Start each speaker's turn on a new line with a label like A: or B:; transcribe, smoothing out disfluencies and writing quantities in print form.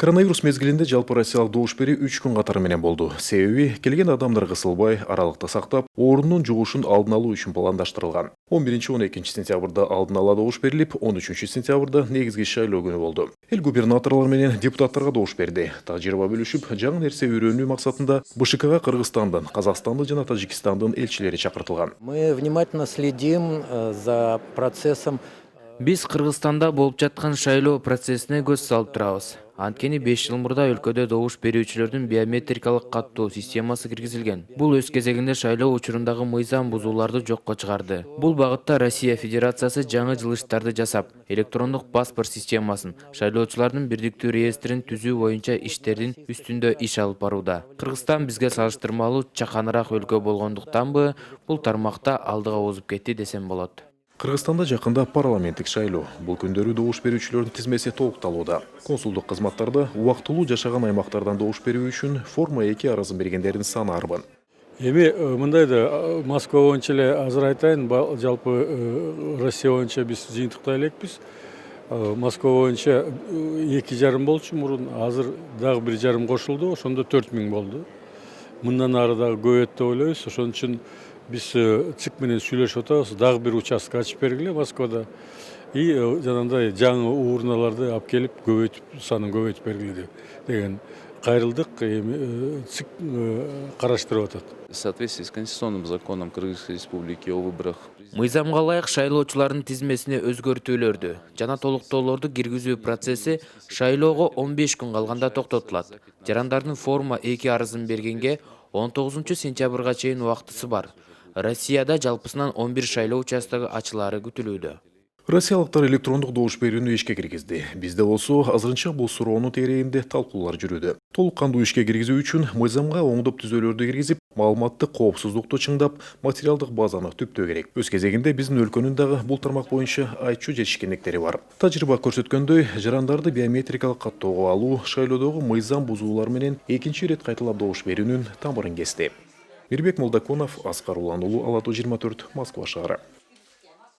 A: Коронавирус мезгилинде жалпы Россиялык добуш берүү 3 күн катары менен болду. Себеби келген адамдар кысылбай, аралыкты сактап, оорунун жугушун алдын алуу үчүн пландаштырылган. 11-12 сентябрда алдын ала добуш берилип, 13 сентябрда негизги шайлоо күнү болду. Эл губернаторлор менен депутаттарга добуш берди. Тажрыйба бөлүшүп, жаңы нерсе үйрөнүү максатында БШКга Кыргызстандын, Казакстандын жана Тажикстандын элчилери чакыртылган.
B: Мы внимательно следим за процессом.
C: Биз Кыргызстанда болуп жаткан шайлоо процессине көз салып турабыз. Анткени 5 жыл мурда өлкөдө добуш берүүчүлөрдүн биометрикалык каттоо системасы киргизилген. Бул өз кезегинде шайлоо учурундагы мыйзам бузууларды жокко чыгарды. Бул багытта Россия Федерациясы жаңы жылыштарды жасап, электрондук паспорт системасын, шайлоочулардын бирдиктүү реестрин түзүү боюнча иштердин үстүндө иш алып барууда. Кыргызстан бизге салыштырмалуу чаканыраак өлкө болгондуктанбы бул тармакта алдыга озуп кетти десем болот.
A: Кыргызстанда жакында парламенттик шайлоо. Бул күндөрү добуш берүүчүлөрдүн тизмеси толукталууда. Консулдук кызматтарда убактылуу жашаган аймактардан добуш берүү үчүн форма 2 арызын бергендердин саны арбын.
D: Эми мындай да Москва боюнча эле азыр айтайын, жалпы Россия боюнча биз жыйынтыктай элекпиз. Москва боюнча 2,5 болчу мурун, азыр дагы 1,5 кошулду, ошондо 4000 болду. Мындан ары дагы көбөйөт деп ойлойбуз. Ошон үчүн биз ЦИК менен сүйлөшүп атабыз, дагы бир участок ачып бергиле Москвада. И жанагындай жаңы урналарды алып келип санын көбөйтүп бергиле деген кайрылдык. Эми ЦИК караштырып атат.
E: В соответствии с конституционным законом Кыргызской республики о выборах.
C: Мыйзамга ылайык шайлоочулардын тизмесине өзгөртүүлөрдү жана толуктоолорду киргизүү процесси шайлоого 15 күн калганда токтотулат. Жарандардын форма 2 арызын бергенге 19 сентябрга чейин убактысы бар. Россияда жалпысынан 11 шайлоо участогу ачылары күтүлүүдө.
A: Россиялыктар электрондук добуш берүүнү ишке киргизди. Бизде болсо азырынча бул суроонун тегерегинде талкуулар жүрүүдө. Толук кандуу ишке киргизүү үчүн мыйзамга оңдоп түзөөлөрдү киргизип, маалыматтык коопсуздукту чыңдап, материалдык базаны түптөө керек. Өз кезегинде биздин өлкөнүн дагы бул тармак боюнча айтчу жетишкендиктери бар. Тажрыйба көрсөткөндөй, жарандарды биометрикалык каттоого алуу шайлоодогу мыйзам бузуулар менен экинчи ирет кайталап добуш берүүнүн тамырын кести. Мирбек Молдокунов, Аскар Улануулу, Ала 24, Москва шаары.